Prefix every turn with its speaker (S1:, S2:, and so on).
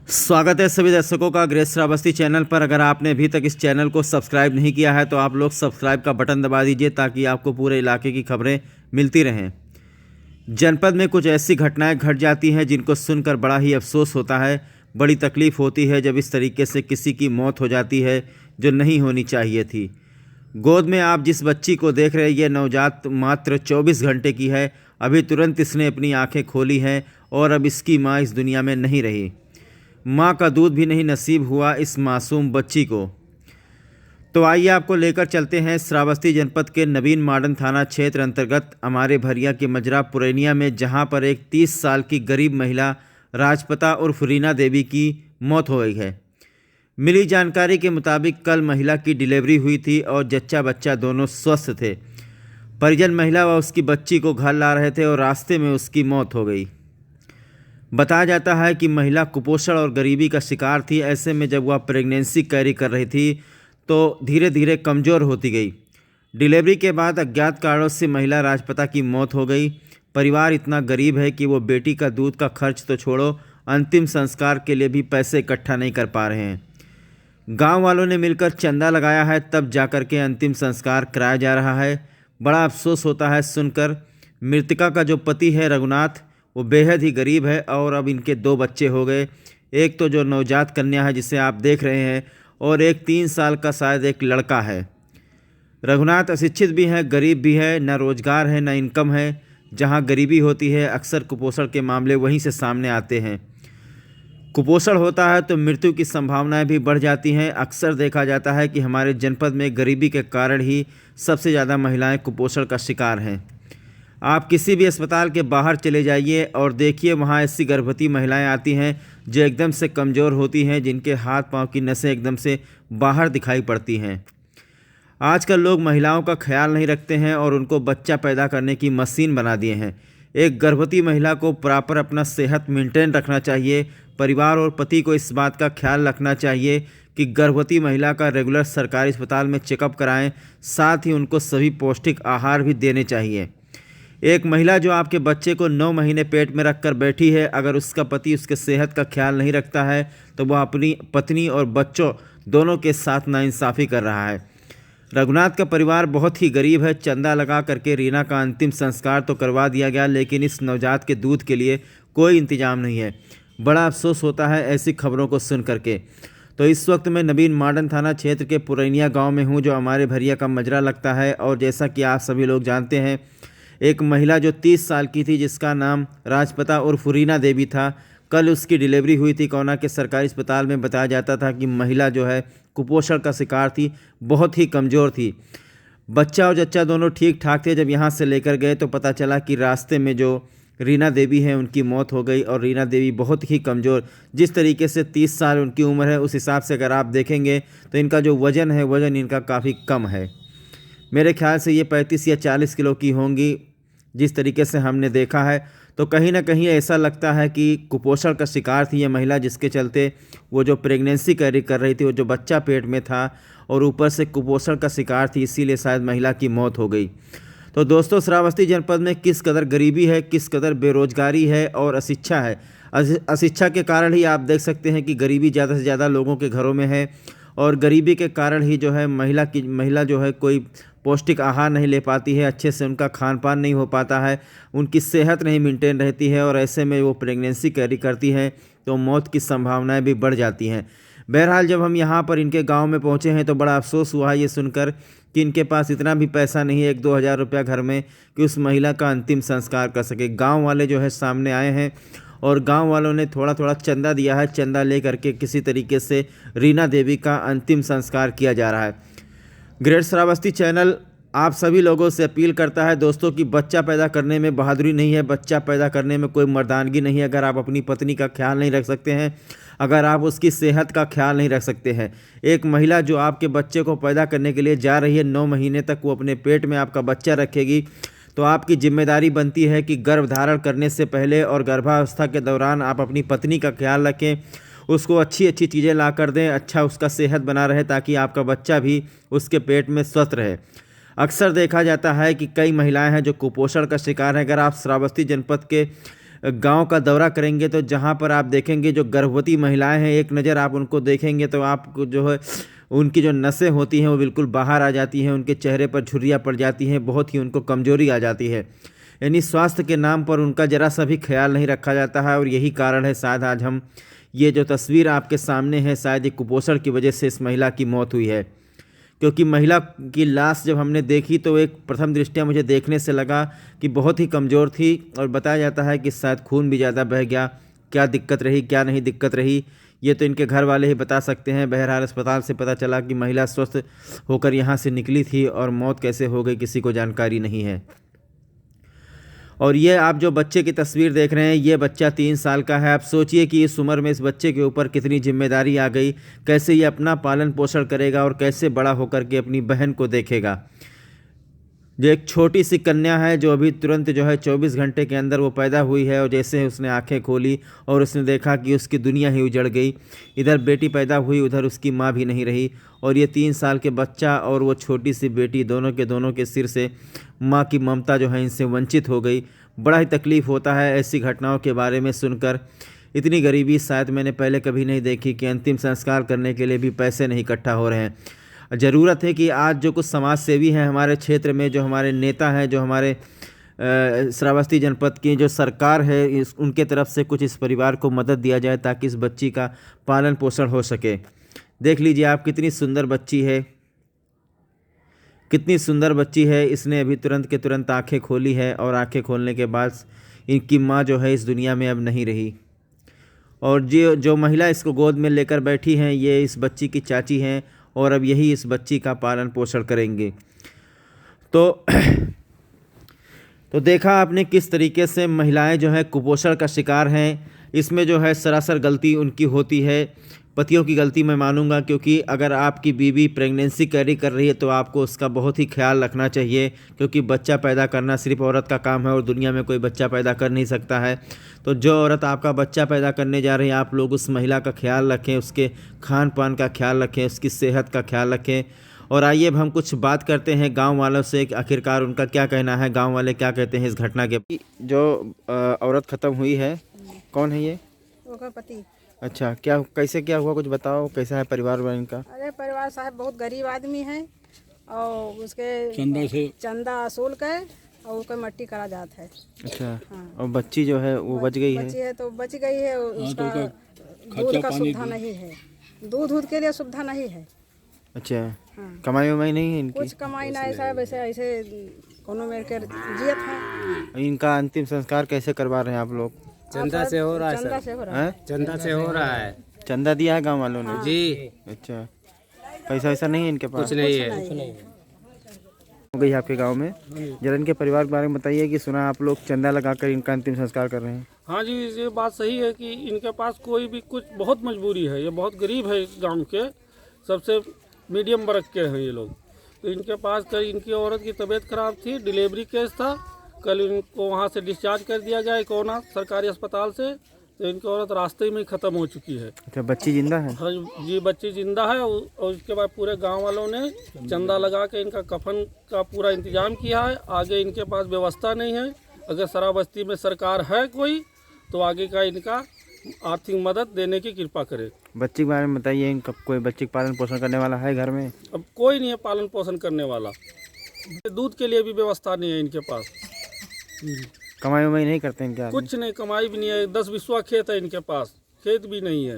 S1: स्वागत है सभी दर्शकों का ग्रेस श्रावस्ती चैनल पर। अगर आपने अभी तक इस चैनल को सब्सक्राइब नहीं किया है तो आप लोग सब्सक्राइब का बटन दबा दीजिए ताकि आपको पूरे इलाके की खबरें मिलती रहें। जनपद में कुछ ऐसी घटनाएं घट जाती हैं जिनको सुनकर बड़ा ही अफसोस होता है। बड़ी तकलीफ़ होती है जब इस तरीके से किसी की मौत हो जाती है जो नहीं होनी चाहिए थी। गोद में आप जिस बच्ची को देख रहे हैं ये नवजात मात्र 24 घंटे की है। अभी तुरंत इसने अपनी आंखें खोली हैं और अब इसकी माँ इस दुनिया में नहीं रही। माँ का दूध भी नहीं नसीब हुआ इस मासूम बच्ची को। तो आइए आपको लेकर चलते हैं श्रावस्ती जनपद के नवीन मॉडर्न थाना क्षेत्र अंतर्गत हमारे भरिया के मजरा पुरैनिया में, जहां पर एक 30 साल की गरीब महिला राजपता उर्फ रीना देवी की मौत हो गई है। मिली जानकारी के मुताबिक कल महिला की डिलीवरी हुई थी और जच्चा बच्चा दोनों स्वस्थ थे। परिजन महिला व उसकी बच्ची को घर ला रहे थे और रास्ते में उसकी मौत हो गई। बताया जाता है कि महिला कुपोषण और गरीबी का शिकार थी। ऐसे में जब वह प्रेगनेंसी कैरी कर रही थी तो धीरे धीरे कमज़ोर होती गई। डिलीवरी के बाद अज्ञात कारणों से महिला राजपता की मौत हो गई। परिवार इतना गरीब है कि वो बेटी का दूध का खर्च तो छोड़ो, अंतिम संस्कार के लिए भी पैसे इकट्ठा नहीं कर पा रहे हैं। गांव वालों ने मिलकर चंदा लगाया है, तब जाकर के अंतिम संस्कार कराया जा रहा है। बड़ा अफसोस होता है सुनकर। मृतका का जो पति है रघुनाथ, वो बेहद ही गरीब है और अब इनके 2 बच्चे हो गए। एक तो जो नवजात कन्या है जिसे आप देख रहे हैं, और एक 3 साल का शायद एक लड़का है। रघुनाथ अशिक्षित भी है, गरीब भी है, न रोजगार है न इनकम है। जहां गरीबी होती है अक्सर कुपोषण के मामले वहीं से सामने आते हैं। कुपोषण होता है तो मृत्यु की संभावनाएं भी बढ़ जाती हैं। अक्सर देखा जाता है कि हमारे जनपद में गरीबी के कारण ही सबसे ज़्यादा महिलाएं कुपोषण का शिकार हैं। आप किसी भी अस्पताल के बाहर चले जाइए और देखिए, वहाँ ऐसी गर्भवती महिलाएं आती हैं जो एकदम से कमज़ोर होती हैं, जिनके हाथ पांव की नसें एकदम से बाहर दिखाई पड़ती हैं। आजकल लोग महिलाओं का ख्याल नहीं रखते हैं और उनको बच्चा पैदा करने की मशीन बना दिए हैं। एक गर्भवती महिला को प्रॉपर अपना सेहत मेंटेन रखना चाहिए। परिवार और पति को इस बात का ख्याल रखना चाहिए कि गर्भवती महिला का रेगुलर सरकारी अस्पताल में चेकअप कराएं। साथ ही उनको सभी पौष्टिक आहार भी देने चाहिए। एक महिला जो आपके बच्चे को 9 महीने पेट में रखकर बैठी है, अगर उसका पति उसके सेहत का ख्याल नहीं रखता है तो वह अपनी पत्नी और बच्चों दोनों के साथ नाइंसाफ़ी कर रहा है। रघुनाथ का परिवार बहुत ही गरीब है। चंदा लगा करके रीना का अंतिम संस्कार तो करवा दिया गया, लेकिन इस नवजात के दूध के लिए कोई इंतजाम नहीं है। बड़ा अफसोस होता है ऐसी खबरों को सुन करके। तो इस वक्त मैं नवीन मॉडर्न थाना क्षेत्र के पुरैनिया गाँव में हूँ, जो हमारे भरिया का मजरा लगता है। और जैसा कि आप सभी लोग जानते हैं, एक महिला जो 30 साल की थी जिसका नाम राजपता उर्फ रीना देवी था, कल उसकी डिलीवरी हुई थी कोना के सरकारी अस्पताल में। बताया जाता था कि महिला जो है कुपोषण का शिकार थी, बहुत ही कमज़ोर थी। बच्चा और जच्चा दोनों ठीक ठाक थे। जब यहाँ से लेकर गए तो पता चला कि रास्ते में जो रीना देवी हैं उनकी मौत हो गई। और रीना देवी बहुत ही कमज़ोर, जिस तरीके से 30 साल उनकी उम्र है, उस हिसाब से अगर आप देखेंगे तो इनका जो वज़न है, वज़न इनका काफ़ी कम है। मेरे ख्याल से ये 35 या 40 किलो की होंगी जिस तरीके से हमने देखा है। तो कहीं ना कहीं ऐसा लगता है कि कुपोषण का शिकार थी ये महिला, जिसके चलते वो जो प्रेगनेंसी कैरी कर रही थी, वो जो बच्चा पेट में था और ऊपर से कुपोषण का शिकार थी, इसीलिए शायद महिला की मौत हो गई। तो दोस्तों, श्रावस्ती जनपद में किस कदर गरीबी है, किस कदर बेरोजगारी है और अशिक्षा है। अशिक्षा के कारण ही आप देख सकते हैं कि गरीबी ज़्यादा से ज़्यादा लोगों के घरों में है। और गरीबी के कारण ही जो है महिला जो है कोई पौष्टिक आहार नहीं ले पाती है, अच्छे से उनका खान पान नहीं हो पाता है, उनकी सेहत नहीं मेंटेन रहती है और ऐसे में वो प्रेगनेंसी कैरी करती है तो मौत की संभावनाएं भी बढ़ जाती हैं। बहरहाल जब हम यहाँ पर इनके गांव में पहुँचे हैं तो बड़ा अफसोस हुआ ये सुनकर कि इनके पास इतना भी पैसा नहीं है, 1-2 हज़ार रुपया घर में, कि उस महिला का अंतिम संस्कार कर सके। गाँव वाले जो है सामने आए हैं और गांव वालों ने थोड़ा थोड़ा चंदा दिया है। चंदा ले करके किसी तरीके से रीना देवी का अंतिम संस्कार किया जा रहा है। ग्रेट श्रावस्ती चैनल आप सभी लोगों से अपील करता है दोस्तों कि बच्चा पैदा करने में बहादुरी नहीं है, बच्चा पैदा करने में कोई मर्दानगी नहीं है। अगर आप अपनी पत्नी का ख्याल नहीं रख सकते हैं, अगर आप उसकी सेहत का ख्याल नहीं रख सकते हैं, एक महिला जो आपके बच्चे को पैदा करने के लिए जा रही है, 9 महीने तक वो अपने पेट में आपका बच्चा रखेगी, तो आपकी जिम्मेदारी बनती है कि गर्भधारण करने से पहले और गर्भावस्था के दौरान आप अपनी पत्नी का ख्याल रखें, उसको अच्छी अच्छी चीज़ें ला कर दें, अच्छा उसका सेहत बना रहे ताकि आपका बच्चा भी उसके पेट में स्वस्थ रहे। अक्सर देखा जाता है कि कई महिलाएं हैं जो कुपोषण का शिकार हैं। अगर आप श्रावस्ती जनपद के गांव का दौरा करेंगे तो जहां पर आप देखेंगे जो गर्भवती महिलाएं हैं, एक नज़र आप उनको देखेंगे तो आपको जो है उनकी जो नसें होती हैं वो बिल्कुल बाहर आ जाती हैं, उनके चेहरे पर झुर्रियाँ पड़ जाती हैं, बहुत ही उनको कमजोरी आ जाती है। यानी स्वास्थ्य के नाम पर उनका ज़रा सा भी ख्याल नहीं रखा जाता है। और यही कारण है शायद आज हम ये जो तस्वीर आपके सामने है, शायद ये कुपोषण की वजह से इस महिला की मौत हुई है। क्योंकि महिला की लाश जब हमने देखी तो एक प्रथम दृष्टया मुझे देखने से लगा कि बहुत ही कमज़ोर थी और बताया जाता है कि शायद खून भी ज़्यादा बह गया। क्या दिक्कत रही, क्या नहीं दिक्कत रही, ये तो इनके घर वाले ही बता सकते हैं। बहरहाल अस्पताल से पता चला कि महिला स्वस्थ होकर यहाँ से निकली थी और मौत कैसे हो गई किसी को जानकारी नहीं है। और ये आप जो बच्चे की तस्वीर देख रहे हैं, ये बच्चा 3 साल का है। आप सोचिए कि इस उम्र में इस बच्चे के ऊपर कितनी जिम्मेदारी आ गई, कैसे ये अपना पालन पोषण करेगा और कैसे बड़ा होकर के अपनी बहन को देखेगा। जो एक छोटी सी कन्या है जो अभी तुरंत जो है 24 घंटे के अंदर वो पैदा हुई है और जैसे उसने आंखें खोली और उसने देखा कि उसकी दुनिया ही उजड़ गई। इधर बेटी पैदा हुई, उधर उसकी माँ भी नहीं रही और ये 3 साल के बच्चा और वो छोटी सी बेटी दोनों के सिर से माँ की ममता जो है इनसे वंचित हो गई। बड़ा ही तकलीफ़ होता है ऐसी घटनाओं के बारे में सुनकर। इतनी गरीबी शायद मैंने पहले कभी नहीं देखी कि अंतिम संस्कार करने के लिए भी पैसे नहीं इकट्ठा हो रहे हैं। ज़रूरत है कि आज जो कुछ समाज सेवी हैं हमारे क्षेत्र में, जो हमारे नेता हैं, जो हमारे श्रावस्ती जनपद की जो सरकार है, उनके तरफ से कुछ इस परिवार को मदद दिया जाए ताकि इस बच्ची का पालन पोषण हो सके। देख लीजिए आप, कितनी सुंदर बच्ची है, कितनी सुंदर बच्ची है। इसने अभी तुरंत के तुरंत आंखें खोली है और आंखें खोलने के बाद इनकी माँ जो है इस दुनिया में अब नहीं रही। और जो महिला इसको गोद में लेकर बैठी हैं, ये इस बच्ची की चाची हैं और अब यही इस बच्ची का पालन पोषण करेंगे। तो देखा आपने किस तरीके से महिलाएं जो है कुपोषण का शिकार हैं। इसमें जो है सरासर गलती उनकी होती है, पतियों की गलती मैं मानूंगा। क्योंकि अगर आपकी बीवी प्रेगनेंसी कैरी कर रही है तो आपको उसका बहुत ही ख्याल रखना चाहिए, क्योंकि बच्चा पैदा करना सिर्फ औरत का काम है और दुनिया में कोई बच्चा पैदा कर नहीं सकता है। तो जो औरत आपका बच्चा पैदा करने जा रही है, आप लोग उस महिला का ख्याल रखें, उसके खान पान का ख्याल रखें, उसकी सेहत का ख्याल रखें। और आइए अब हम कुछ बात करते हैं गांव वालों से कि आखिरकार उनका क्या कहना है, गांव वाले क्या कहते हैं इस घटना के। जो औरत ख़त्म हुई है, कौन है ये?
S2: ओका पति।
S1: अच्छा, क्या कैसे क्या हुआ, कुछ बताओ, कैसा है परिवार वाला इनका?
S2: अरे परिवार साहब बहुत गरीब आदमी है और उसके चंदा वसूल कर और उसका मट्टी करा जाता है।
S1: अच्छा। हाँ। और बच्ची जो है वो बच गई है?
S2: बच्ची है तो बच गई है, उसका दूध का सुविधा नहीं है, दूध के लिए सुविधा नहीं है।
S1: अच्छा।
S2: हाँ।
S1: कमाई वमाई नहीं है इनकी?
S2: कुछ कमाई नहीं साहब, ऐसे कोनो मेरे के जियत है।
S1: इनका अंतिम संस्कार कैसे करवा रहे हैं आप लोग?
S3: चंदा से हो रहा है
S2: चंदा
S3: सर।
S2: से हो रहा है।
S3: चंदा से हो रहा है।
S1: चंदा दिया है गांव वालों ने?
S3: जी।
S1: अच्छा, पैसा वैसा नहीं है इनके पास?
S3: कुछ नहीं है।
S1: हो गई आपके गांव में। जरा इनके परिवार के बारे में बताइए कि सुना आप लोग चंदा लगाकर इनका अंतिम संस्कार कर रहे हैं।
S4: हाँ जी, ये बात सही है कि इनके पास कोई भी कुछ बहुत मजबूरी है, ये बहुत गरीब है, इस गांव के सबसे मीडियम वर्ग के हैं ये लोग। तो इनके पास कल इनकी औरत की तबीयत खराब थी, डिलीवरी केस था, कल इनको वहाँ से डिस्चार्ज कर दिया गया कोना सरकारी अस्पताल से। तो इनकी औरत रास्ते में ही ख़त्म हो चुकी है।
S1: अच्छा, बच्ची जिंदा है?
S4: हाँ जी, बच्ची जिंदा है। और उसके बाद पूरे गांव वालों ने चंदा लगा के इनका कफन का पूरा इंतजाम किया है। आगे इनके पास व्यवस्था नहीं है, अगर श्रावस्ती में सरकार है कोई तो आगे का इनका आर्थिक मदद देने की कृपा करे।
S1: बच्ची के बारे में बताइए, इनका कोई बच्चे का पालन पोषण करने वाला है घर में?
S4: अब कोई नहीं है पालन पोषण करने वाला, दूध के लिए भी व्यवस्था नहीं है इनके पास।
S1: कमाई वमाई नहीं करते हैं क्या?
S4: कुछ नहीं, कमाई भी नहीं है, 10 बिस्वा खेत है इनके पास, खेत भी नहीं है।